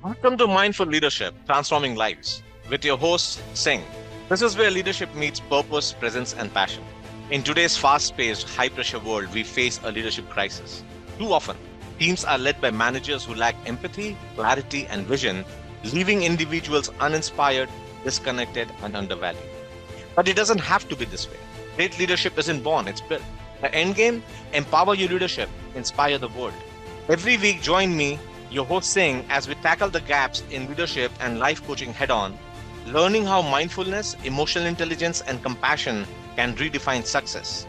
Welcome to Mindful Leadership, Transforming Lives, with your host, Singh. This is where leadership meets purpose, presence, and passion. In today's fast paced, high pressure world, we face a leadership crisis. Too often, teams are led by managers who lack empathy, clarity, and vision, leaving individuals uninspired, disconnected, and undervalued. But it doesn't have to be this way. Great leadership isn't born, it's built. The end game: empower your leadership, inspire the world. Every week, join me, your host Singh, as we tackle the gaps in leadership and life coaching head on, learning how mindfulness, emotional intelligence, and compassion can redefine success.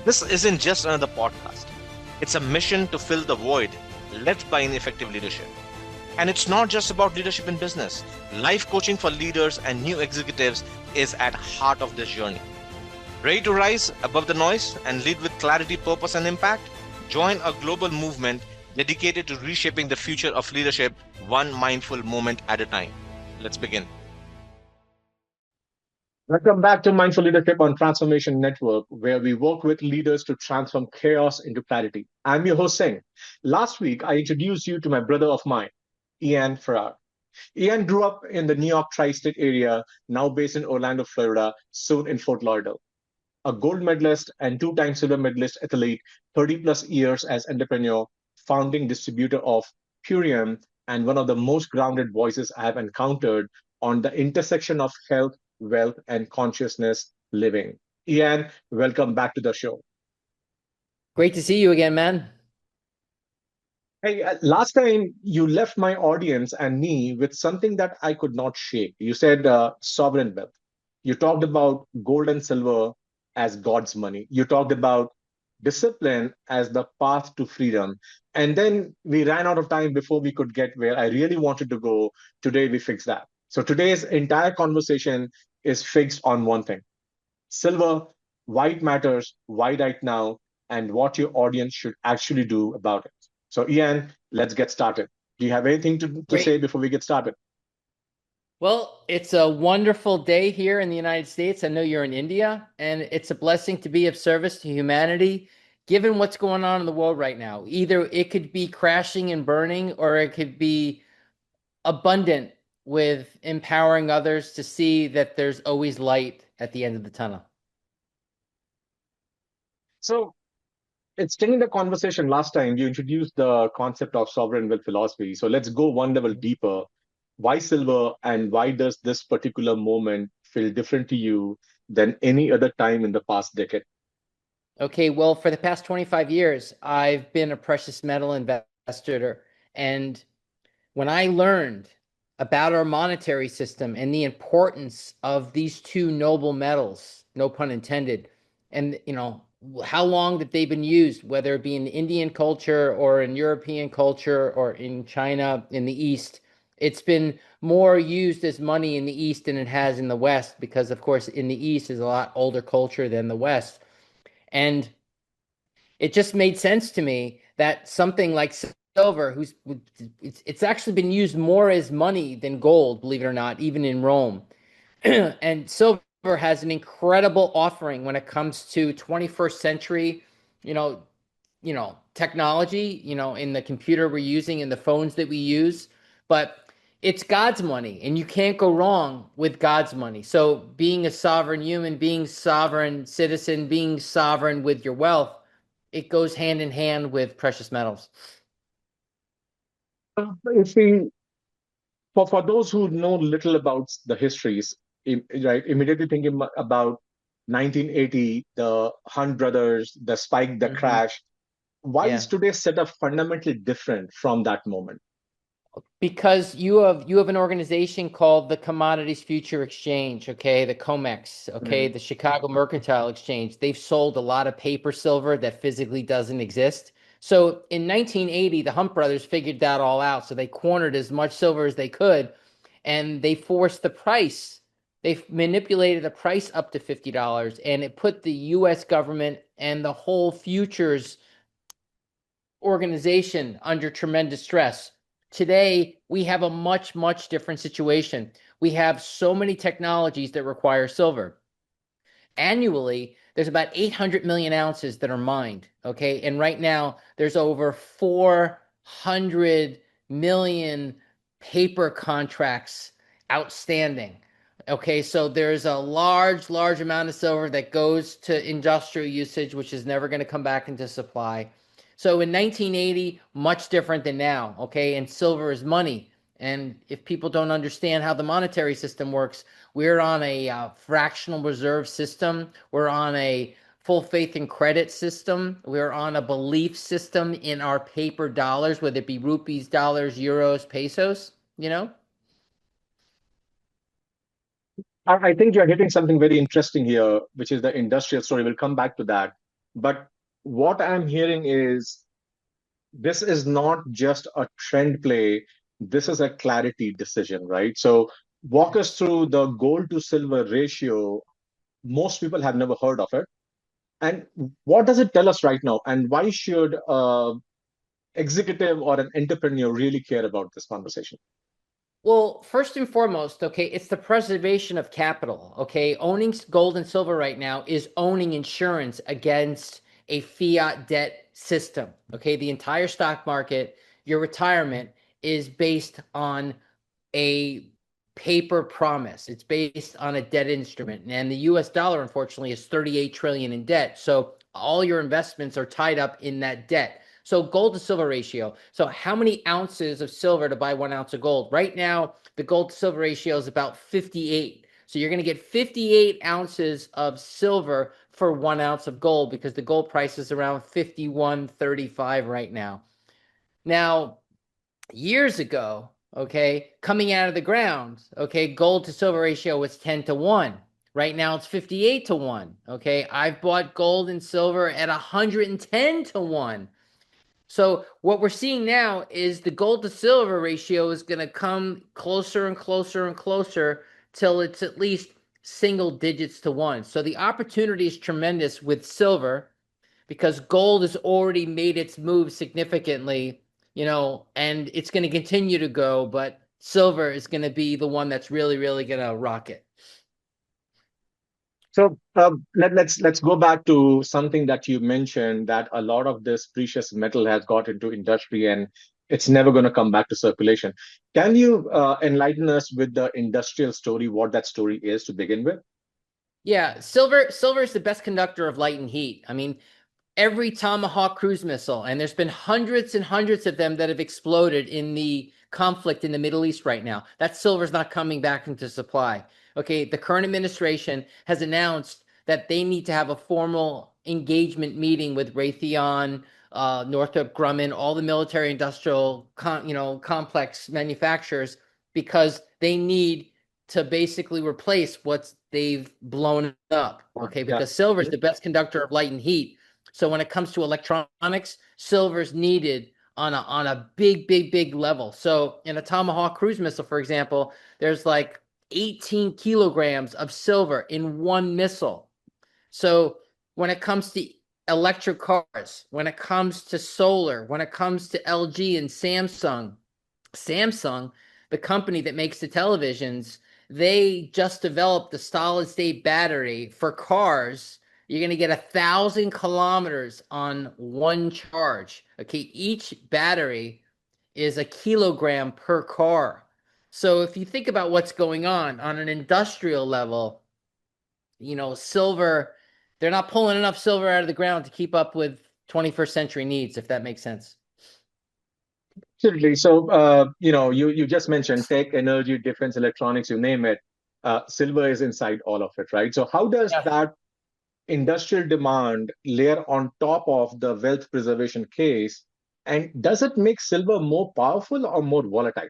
This isn't just another podcast, it's a mission to fill the void left by ineffective leadership. And it's not just about leadership in business. Life coaching for leaders and new executives is at heart of this journey. Ready to rise above the noise and lead with clarity, purpose, and impact? Join a global movement dedicated to reshaping the future of leadership one mindful moment at a time. Let's begin. Welcome back to Mindful Leadership on Transformation Network, where we work with leaders to transform chaos into clarity. I'm your host, Singh. Last week, I introduced you to my brother of mine, Ian Farrar. Ian grew up in the New York tri-state area, now based in Orlando, Florida, soon in Fort Lauderdale. A gold medalist and two-time silver medalist athlete, 30 plus years as entrepreneur, founding distributor of Purium, and one of the most grounded voices I have encountered on the intersection of health, wealth, and consciousness living. Ian, welcome back to the show. Great to see you again, man. Hey, last time you left my audience and me with something that I could not shake. You said sovereign wealth. You talked about gold and silver as God's money. You talked about discipline as the path to freedom. And then we ran out of time before we could get where I really wanted to go. Today, we fixed that. So today's entire conversation is fixed on one thing: silver, why it matters, why right now, and what your audience should actually do about it. So, Ian, let's get started. Do you have anything to say Great. before we get started? Well, it's a wonderful day here in the United States. I know you're in India, and it's a blessing to be of service to humanity, given what's going on in the world right now. Either it could be crashing and burning, or it could be abundant with empowering others to see that there's always light at the end of the tunnel. So, extending the conversation last time, you introduced the concept of sovereign wealth philosophy. So, let's go one level deeper. Why silver, and why does this particular moment feel different to you than any other time in the past decade? Okay, well, for the past 25 years, I've been a precious metal investor. And when I learned about our monetary system and the importance of these two noble metals, no pun intended, and how long that they've been used, whether it be in Indian culture or in European culture or in China in the East, it's been more used as money in the East than it has in the West, because of course in the East is a lot older culture than the West. And it just made sense to me that something like silver, it's actually been used more as money than gold, believe it or not, even in Rome. And silver has an incredible offering when it comes to 21st century, you know, technology, in the computer we're using and the phones that we use. But it's God's money, and you can't go wrong with God's money. So being a sovereign human, being sovereign citizen, being sovereign with your wealth, it goes hand in hand with precious metals. If we for those who know little about the histories, right, immediately thinking about 1980, the Hunt brothers, the spike, the Mm-hmm. crash. Why is Yeah. today's setup fundamentally different from that moment? Because you have an organization called the Commodities Future Exchange, okay, the COMEX, okay, Mhm. the Chicago Mercantile Exchange. They've sold a lot of paper silver that physically doesn't exist. So in 1980, the Hunt brothers figured that all out. So they cornered as much silver as they could, and they forced the price. They manipulated the price up to $50, and it put the U.S. government and the whole futures organization under tremendous stress. Today, we have a much, much different situation. We have so many technologies that require silver. Annually, there's about 800 million ounces that are mined. Okay. And right now, there's over 400 million paper contracts outstanding. Okay, so there's a large amount of silver that goes to industrial usage, which is never going to come back into supply. So in 1980, much different than now. Okay, and silver is money. And if people don't understand how the monetary system works, we're on a fractional reserve system. We're on a full faith and credit system. We're on a belief system in our paper dollars, whether it be rupees, dollars, euros, pesos, you know? I think you're hitting something very interesting here, which is the industrial story. We'll come back to that. But what I'm hearing is this is not just a trend play, this is a clarity decision, right? So, walk us through the gold to silver ratio. Most people have never heard of it. And what does it tell us right now? And why should executive or an entrepreneur really care about this conversation? Well, first and foremost, okay, it's the preservation of capital. Okay, owning gold and silver right now is owning insurance against a fiat debt system. Okay, the entire stock market, your retirement is based on a paper promise. It's based on a debt instrument. And the US dollar, unfortunately, is 38 trillion in debt. So all your investments are tied up in that debt. So gold to silver ratio. So how many ounces of silver to buy 1 ounce of gold? Right now, the gold to silver ratio is about 58. So you're going to get 58 ounces of silver for 1 ounce of gold because the gold price is around 51.35 right now. Now, years ago, okay, coming out of the ground, okay, gold to silver ratio was 10 to 1. Right now it's 58 to 1. Okay, I've bought gold and silver at 110 to 1. So what we're seeing now is the gold to silver ratio is going to come closer and closer and closer till it's at least single digits to 1. So the opportunity is tremendous with silver because gold has already made its move significantly, and it's going to continue to go, but silver is going to be the one that's really going to rock it. So let's go back to something that you mentioned, that a lot of this precious metal has got into industry and it's never going to come back to circulation. Can you enlighten us with the industrial story, what that story is to begin with? Yeah, silver is the best conductor of light and heat. I mean, every Tomahawk cruise missile, and there's been hundreds and hundreds of them that have exploded in the conflict in the Middle East right now. That silver's not coming back into supply. Okay, the current administration has announced that they need to have a formal engagement meeting with Raytheon, Northrop Grumman, all the military industrial, complex manufacturers, because they need to basically replace what they've blown up. Okay, Yeah. because silver is the best conductor of light and heat. So when it comes to electronics, silver is needed on a big level. So in a Tomahawk cruise missile, for example, there's like 18 kilograms of silver in one missile. So when it comes to electric cars, when it comes to solar, when it comes to LG and Samsung, the company that makes the televisions, they just developed the solid state battery for cars. You're going to get 1,000 kilometers on one charge. Okay, each battery is a kilogram per car. So if you think about what's going on an industrial level, silver, they're not pulling enough silver out of the ground to keep up with 21st century needs, if that makes sense. Absolutely. So, you just mentioned tech, energy, defense, electronics, you name it. Silver is inside all of it, right? So, how does Yeah. that industrial demand layer on top of the wealth preservation case? And does it make silver more powerful or more volatile?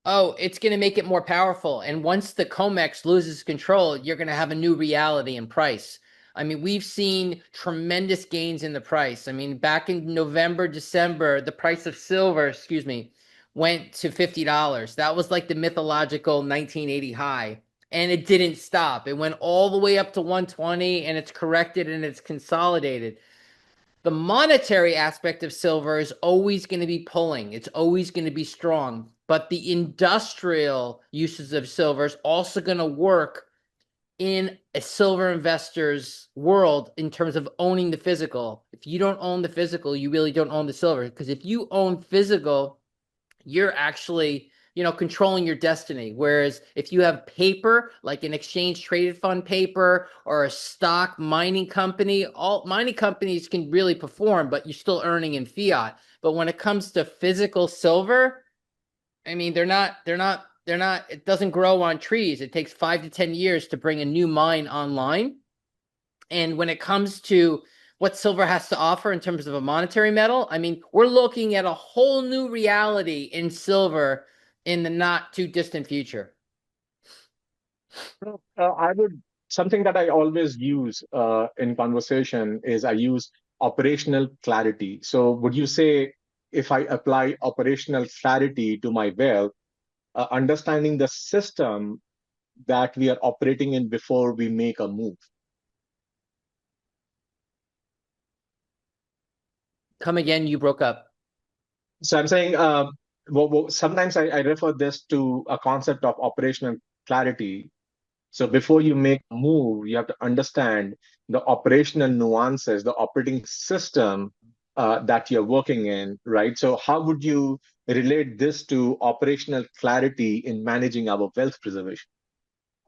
Oh, it's going to make it more powerful. And once the COMEX loses control, you're going to have a new reality in price. I mean, we've seen tremendous gains in the price. I mean, back in November, December, the price of silver, excuse me, went to $50. That was like the mythological 1980 high. And it didn't stop. It went all the way up to 120 and it's corrected and it's consolidated. The monetary aspect of silver is always going to be pulling. It's always going to be strong. But the industrial uses of silver is also going to work in a silver investor's world in terms of owning the physical. If you don't own the physical, you really don't own the silver. Because if you own physical, you're actually controlling your destiny. Whereas if you have paper, like an exchange traded fund paper or a stock mining company, all mining companies can really perform, but you're still earning in fiat. But when it comes to physical silver, I mean, it doesn't grow on trees. It takes 5 to 10 years to bring a new mine online. And when it comes to what silver has to offer in terms of a monetary metal, I mean, we're looking at a whole new reality in silver in the not too distant future. I would, something that I always use in conversation is I use operational clarity. So would you say if I apply operational clarity to my wealth, understanding the system that we are operating in before we make a move? Come again, you broke up. So I'm saying, sometimes I refer this to a concept of operational clarity. So before you make a move, you have to understand the operational nuances, the operating system that you're working in, right? So how would you relate this to operational clarity in managing our wealth preservation?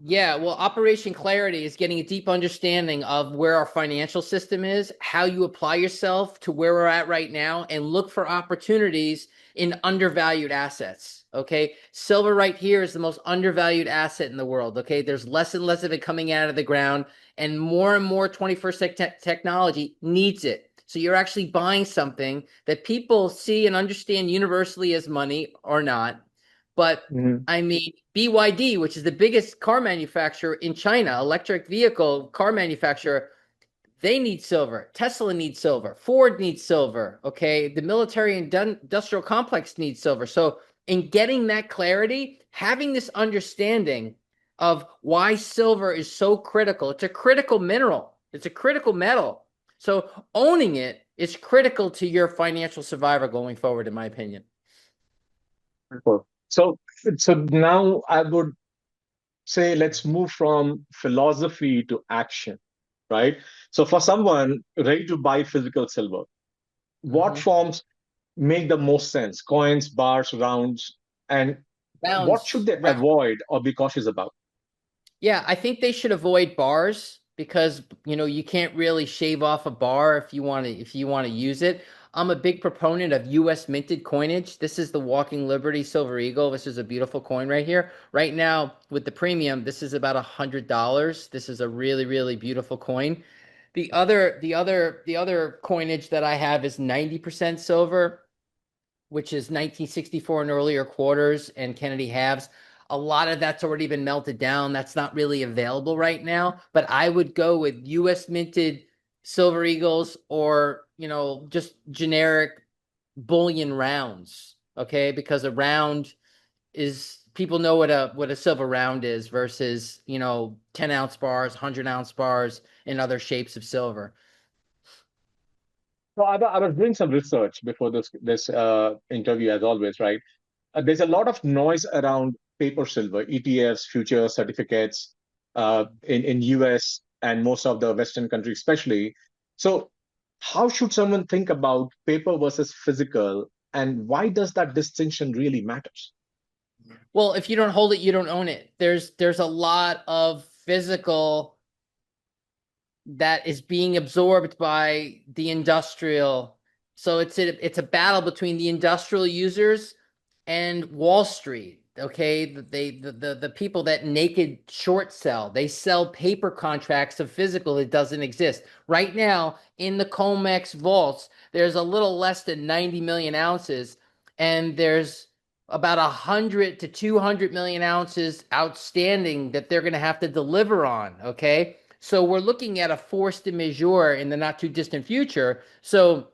Yeah, well, Operation Clarity is getting a deep understanding of where our financial system is, how you apply yourself to where we're at right now, and look for opportunities in undervalued assets. Okay. Silver right here is the most undervalued asset in the world. Okay. There's less and less of it coming out of the ground, and more 21st technology needs it. So you're actually buying something that people see and understand universally as money or not. But Mhm. I mean, BYD, which is the biggest car manufacturer in China, electric vehicle car manufacturer, they need silver. Tesla needs silver. Ford needs silver. Okay. The military and industrial complex needs silver. So, in getting that clarity, having this understanding of why silver is so critical, it's a critical mineral, it's a critical metal. So, owning it is critical to your financial survival going forward, in my opinion. Cool. So now I would say let's move from philosophy to action, right? So for someone ready to buy physical silver, what Mhm. forms make the most sense? Coins, bars, rounds, and what should Rounds, they avoid or be cautious about? Yeah, I think they should avoid bars because you can't really shave off a bar if you want to use it. I'm a big proponent of US minted coinage. This is the Walking Liberty Silver Eagle. This is a beautiful coin right here. Right now with the premium, this is about $100. This is a really, really beautiful coin. The other coinage that I have is 90% silver, which is 1964 and earlier quarters and Kennedy halves. A lot of that's already been melted down. That's not really available right now. But I would go with US minted Silver Eagles or, just generic bullion rounds. Okay. Because a round is people know what a silver round is versus, 10-ounce bars, 100-ounce bars, and other shapes of silver. So I was doing some research before this interview, as always, right? There's a lot of noise around paper silver, ETFs, futures, certificates in US and most of the Western countries, especially. So, how should someone think about paper versus physical, and why does that distinction really matters? Well, if you don't hold it, you don't own it. There's a lot of physical that is being absorbed by the industrial. So it's a battle between the industrial users and Wall Street. Okay, the people that naked short sell, they sell paper contracts of physical that doesn't exist. Right now in the Comex vaults, there's a little less than 90 million ounces, and there's about 100 to 200 million ounces outstanding that they're going to have to deliver on. Okay, so we're looking at a force de majeure in the not too distant future. So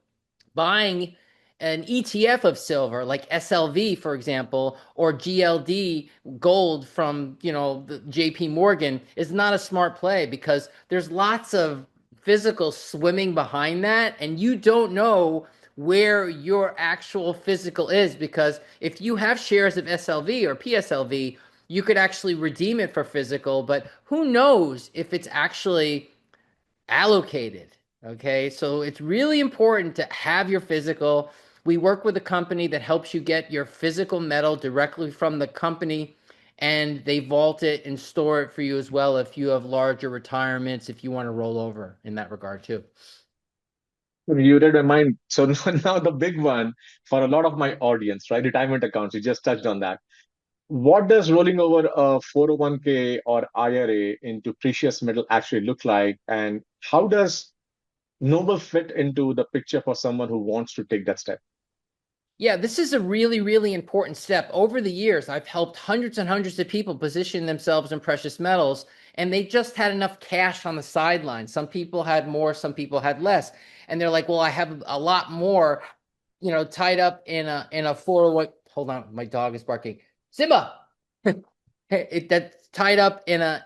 buying an ETF of silver like SLV, for example, or GLD gold from, the JP Morgan is not a smart play because there's lots of physical swimming behind that, and you don't know where your actual physical is because if you have shares of SLV or PSLV, you could actually redeem it for physical, but who knows if it's actually allocated. Okay, so it's really important to have your physical. We work with a company that helps you get your physical metal directly from the company, and they vault it and store it for you as well if you have larger retirements, if you want to roll over in that regard too. You read my mind. So now the big one for a lot of my audience, right? Retirement accounts. You just touched on that. What does rolling over a 401k or IRA into precious metal actually look like? And how does Noble fit into the picture for someone who wants to take that step? Yeah, this is a really, really important step. Over the years, I've helped hundreds and hundreds of people position themselves in precious metals, and they just had enough cash on the sideline. Some people had more, some people had less. And they're like, well, I have a lot more, tied up in a 401. Hold on, my dog is barking. Simba. That's tied up in a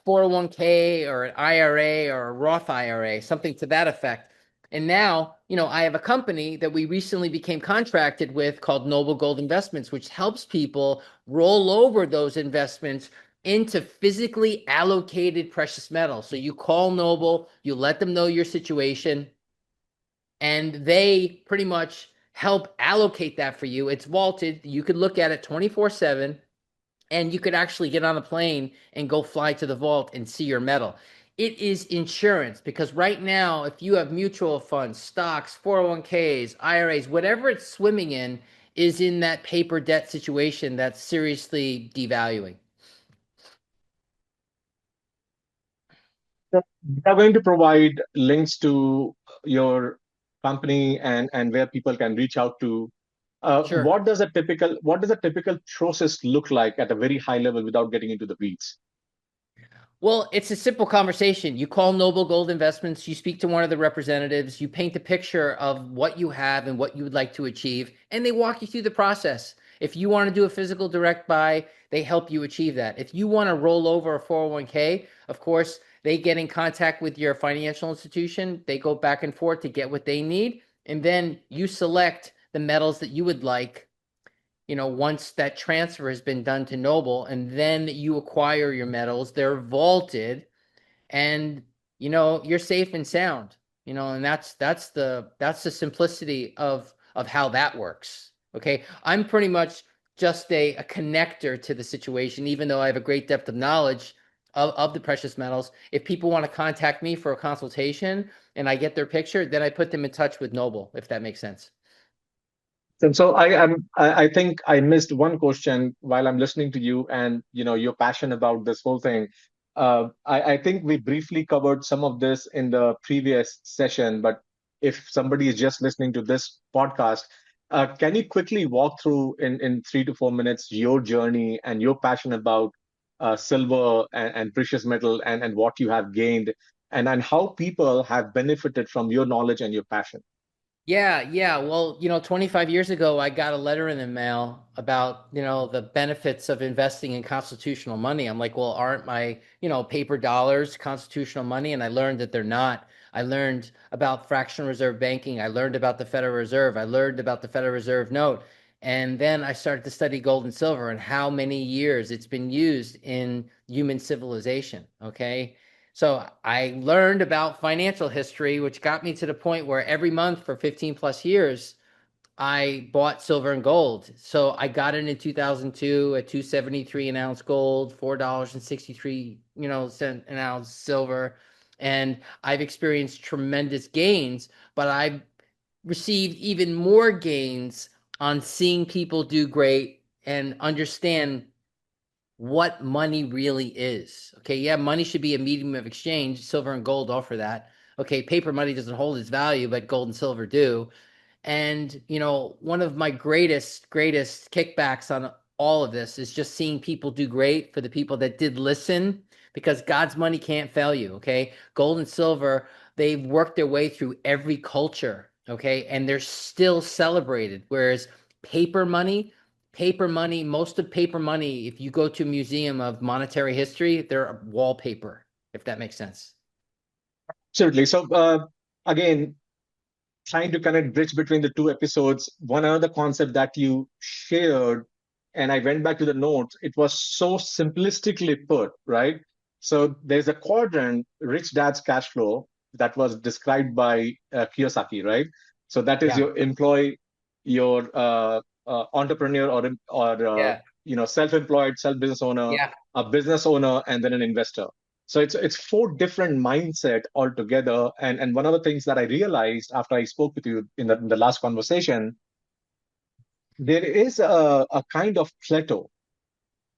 401k or an IRA or a Roth IRA, something to that effect. And now, I have a company that we recently became contracted with called Noble Gold Investments, which helps people roll over those investments into physically allocated precious metals. So you call Noble, you let them know your situation, and they pretty much help allocate that for you. It's vaulted. You could look at it 24/7, and you could actually get on a plane and go fly to the vault and see your metal. It is insurance, because right now, if you have mutual funds, stocks, 401ks, IRAs, whatever it's swimming in is in that paper debt situation that's seriously devaluing. So we are going to provide links to your company and where people can reach out to. Sure. What does a typical process look like at a very high level without getting into the weeds? Well, it's a simple conversation. You call Noble Gold Investments, you speak to one of the representatives, you paint a picture of what you have and what you would like to achieve, and they walk you through the process. If you want to do a physical direct buy, they help you achieve that. If you want to roll over a 401k, of course, they get in contact with your financial institution. They go back and forth to get what they need, and then you select the metals that you would like, once that transfer has been done to Noble, and then you acquire your metals, they're vaulted, and you're safe and sound. And that's the simplicity of how that works. Okay. I'm pretty much just a connector to the situation, even though I have a great depth of knowledge of the precious metals. If people want to contact me for a consultation and I get their picture, then I put them in touch with Noble, if that makes sense. And so I think I missed one question while I'm listening to you and your passion about this whole thing. I think we briefly covered some of this in the previous session, but if somebody is just listening to this podcast, can you quickly walk through in 3 to 4 minutes your journey and your passion about silver and precious metal and what you have gained and how people have benefited from your knowledge and your passion? Yeah, yeah. Well, 25 years ago, I got a letter in the mail about, the benefits of investing in constitutional money. I'm like, well, aren't my, paper dollars constitutional money? And I learned that they're not. I learned about fractional reserve banking. I learned about the Federal Reserve. I learned about the Federal Reserve note. And then I started to study gold and silver and how many years it's been used in human civilization. Okay. So I learned about financial history, which got me to the point where every month for 15 plus years, I bought silver and gold. So I got it in 2002 at 273 an ounce gold, $4.63, cent an ounce silver. And I've experienced tremendous gains, but I've received even more gains on seeing people do great and understand what money really is. Okay, yeah, money should be a medium of exchange. Silver and gold offer that. Okay, paper money doesn't hold its value, but gold and silver do. And, one of my greatest kickbacks on all of this is just seeing people do great for the people that did listen, because God's money can't fail you. Okay. Gold and silver, they've worked their way through every culture. Okay. And they're still celebrated. Whereas paper money, most of paper money, if you go to a museum of monetary history, they're wallpaper, if that makes sense. Absolutely. So again, trying to connect bridge between the two episodes, one another concept that you shared, and I went back to the notes, it was so simplistically put, right? So there's a quadrant, rich dad's cash flow, that was described by Kiyosaki, right? So that is Yeah. your employee, your entrepreneur, or Yeah. self-employed, self-business owner, Yeah. a business owner, and then an investor. So it's four different mindset altogether. And one of the things that I realized after I spoke with you in the last conversation, there is a kind of plateau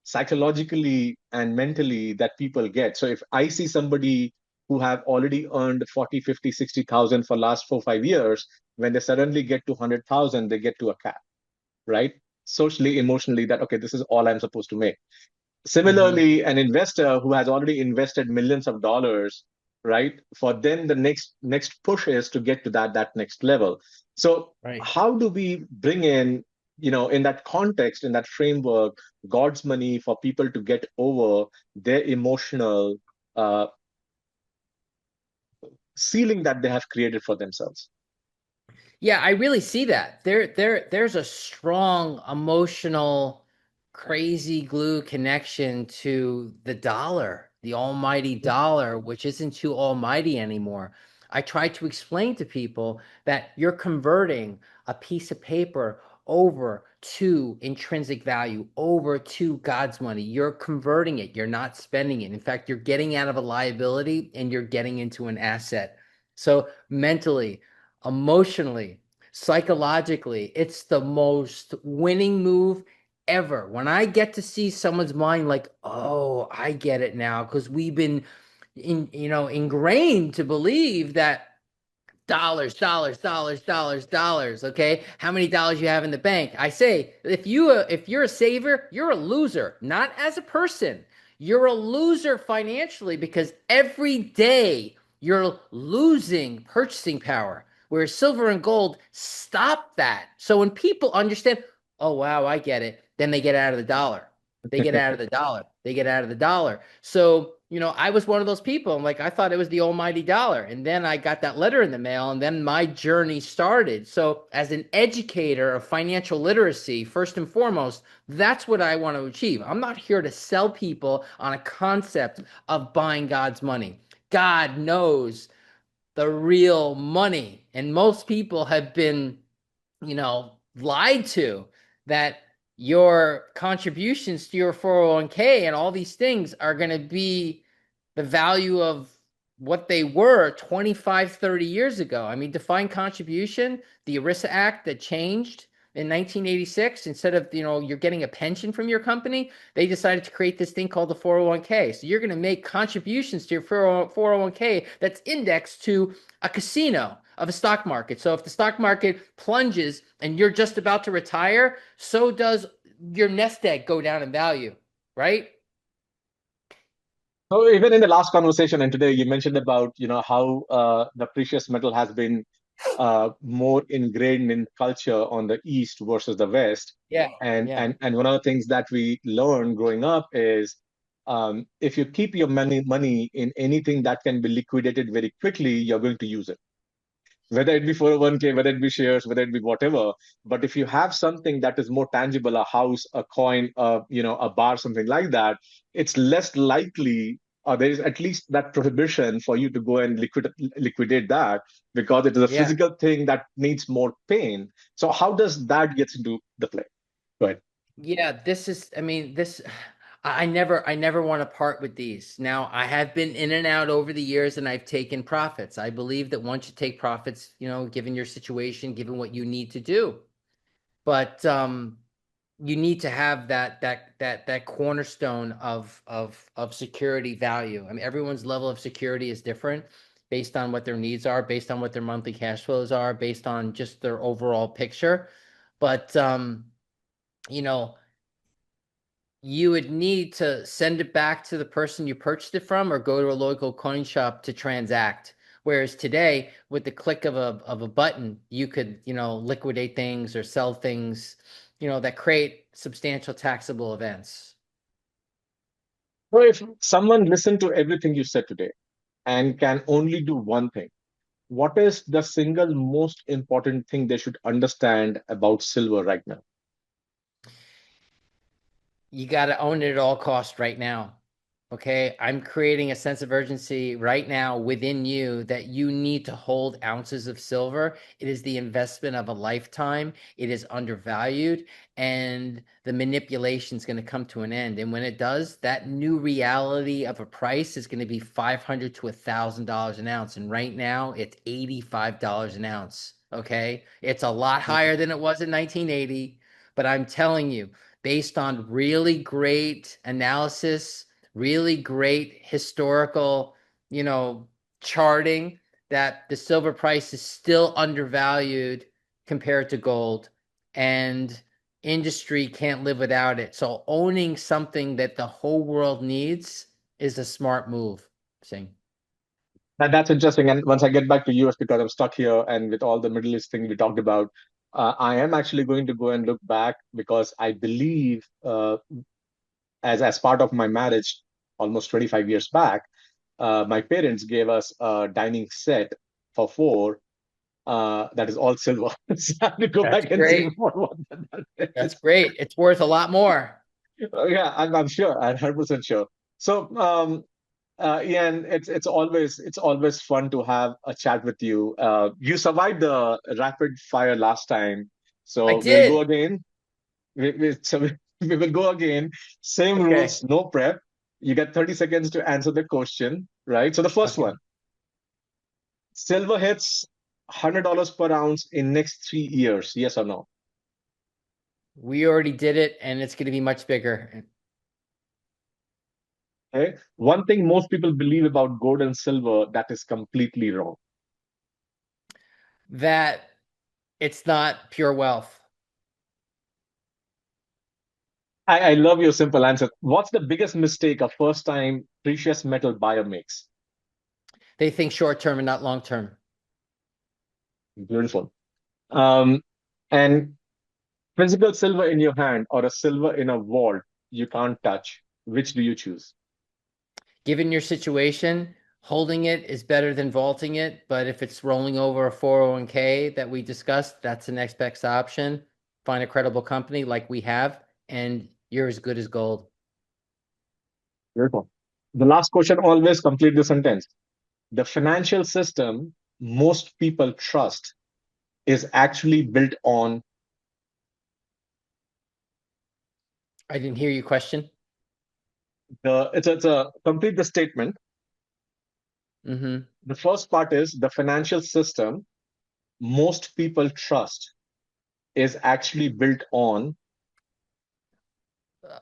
psychologically and mentally that people get. So if I see somebody who have already earned 40, 50, 60,000 for last 4, 5 years, when they suddenly get to 100,000, they get to a cap, right? Socially, emotionally, that, okay, this is all I'm supposed to make. Hmm. Similarly, an investor who has already invested millions of dollars, right? For them, the next push is to get to that next level. So Right. how do we bring in, in that context, in that framework, God's money for people to get over their emotional uh, ceiling that they have created for themselves? Yeah, I really see that. There's a strong emotional, crazy glue connection to the dollar, the almighty dollar, which isn't too almighty anymore. I try to explain to people that you're converting a piece of paper over to intrinsic value, over to God's money. You're converting it. You're not spending it. In fact, you're getting out of a liability and you're getting into an asset. So mentally, emotionally, psychologically, it's the most winning move ever. When I get to see someone's mind like, oh, I get it now, because we've been ingrained to believe that dollars, dollars, dollars, dollars, dollars. Okay, how many dollars you have in the bank? I say, if you're a saver, you're a loser. Not as a person, you're a loser financially because every day you're losing purchasing power. Whereas silver and gold stop that. So when people understand, oh wow, I get it, then they get out of the dollar. They get out of the dollar. They get out of the dollar. So, I was one of those people. I'm like, I thought it was the almighty dollar. And then I got that letter in the mail, and then my journey started. So, as an educator of financial literacy, first and foremost, that's what I want to achieve. I'm not here to sell people on a concept of buying God's money. God knows the real money. And most people have been lied to that your contributions to your 401k and all these things are going to be the value of what they were 25, 30 years ago. I mean, defined contribution, the ERISA Act that changed in 1986, instead of, you're getting a pension from your company, they decided to create this thing called the 401k. So you're going to make contributions to your 401k that's indexed to a casino of a stock market. So if the stock market plunges and you're just about to retire, so does your nest egg go down in value, right? So even in the last conversation and today, you mentioned about how the precious metal has been more ingrained in culture on the East versus the West, Yeah, and yeah, and one of the things that we learned growing up is if you keep your money in anything that can be liquidated very quickly, you're going to use it, whether it be 401k, whether it be shares, whether it be whatever. But if you have something that is more tangible, a house, a coin, a bar, something like that, it's less likely, or there is at least that prohibition for you to go and liquidate that, because it is a yeah. physical thing that needs more pain. So how does that get into the play? Right. Yeah, this is, I mean, this, I never want to part with these. Now, I have been in and out over the years and I've taken profits. I believe that once you take profits, given your situation, given what you need to do, but you need to have that cornerstone of security value. I mean, everyone's level of security is different based on what their needs are, based on what their monthly cash flows are, based on just their overall picture. But you know, you would need to send it back to the person you purchased it from or go to a local coin shop to transact. Whereas today, with the click of a button, you could, liquidate things or sell things, that create substantial taxable events. So if someone listened to everything you said today and can only do one thing, what is the single most important thing they should understand about silver right now? You got to own it at all costs right now. Okay, I'm creating a sense of urgency right now within you that you need to hold ounces of silver. It is the investment of a lifetime. It is undervalued, and the manipulation is going to come to an end. And when it does, that new reality of a price is going to be $500 to $1,000 an ounce. And right now, it's $85 an ounce. Okay, it's a lot higher than it was in 1980, but I'm telling you, based on really great analysis, really great historical, charting, that the silver price is still undervalued compared to gold, and industry can't live without it. So owning something that the whole world needs is a smart move, Singh. That's interesting. And once I get back to US, because I'm stuck here and with all the Middle East thing we talked about, I am actually going to go and look back because I believe as part of my marriage almost 25 years back, my parents gave us a dining set for four that is all silver. So I have to go That's back and see great. what that That's is. great. It's worth a lot more. Yeah, I'm sure. I'm 100% sure. So, Ian, it's always fun to have a chat with you. You survived the rapid fire last time, I so we'll go did. again. We will go again. Same Okay. rules, no prep. You get 30 seconds to answer the question, right? So the first Okay. one, silver hits $100 per ounce in next 3 years. Yes or no? We already did it, and it's going to be much bigger. Okay. One thing most people believe about gold and silver that is completely wrong. That it's not pure wealth. I love your simple answer. What's the biggest mistake a first-time precious metal buyer makes? They think short term and not long term. Beautiful. Um, and physical silver in your hand or a silver in a vault you can't touch. Which do you choose? Given your situation, holding it is better than vaulting it. But if it's rolling over a 401k that we discussed, that's the next best option. Find a credible company like we have, and you're as good as gold. Beautiful. The last question always complete the sentence. The financial system most people trust is actually built on. I didn't hear your question. It's a complete the statement. Mm-hmm. The first part is the financial system most people trust is actually built on.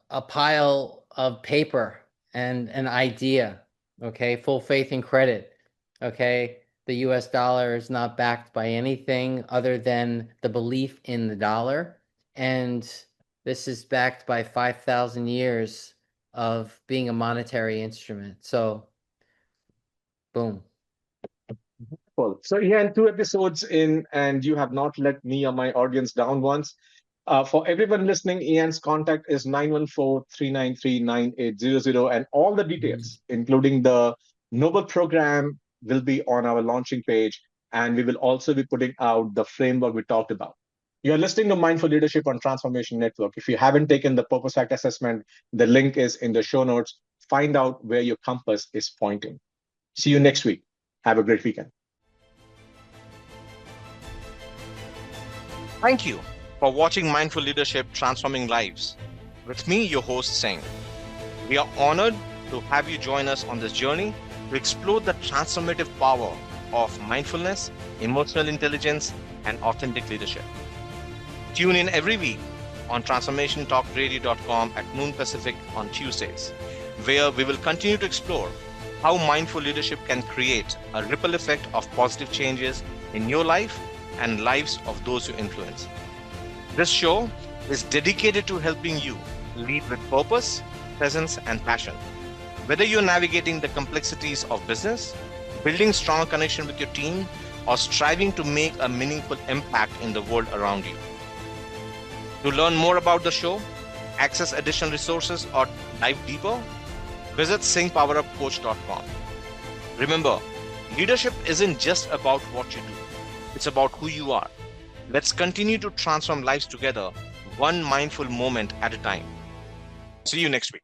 A pile of paper and an idea. Okay, full faith and credit. Okay, the US dollar is not backed by anything other than the belief in the dollar. And this is backed by 5,000 years of being a monetary instrument. So, boom. Cool. So, Ian, 2 episodes in, and you have not let me or my audience down once. For everyone listening, Ian's contact is 914-393-9800, and all the details, including the Nobel program, will be on our launching page. And we will also be putting out the framework we talked about. You're listening to Mindful Leadership on Transformation Network. If you haven't taken the Purpose Act assessment, the link is in the show notes. Find out where your compass is pointing. See you next week. Have a great weekend. Thank you for watching Mindful Leadership Transforming Lives. With me, your host, Singh. We are honored to have you join us on this journey to explore the transformative power of mindfulness, emotional intelligence, and authentic leadership. Tune in every week on transformationtalkradio.com at noon Pacific on Tuesdays, where we will continue to explore how mindful leadership can create a ripple effect of positive changes in your life and lives of those you influence. This show is dedicated to helping you lead with purpose, presence, and passion. Whether you're navigating the complexities of business, building strong connection with your team, or striving to make a meaningful impact in the world around you. To learn more about the show, access additional resources, or dive deeper, visit singhpowerupcoach.com. Remember, leadership isn't just about what you do. It's about who you are. Let's continue to transform lives together, one mindful moment at a time. See you next week.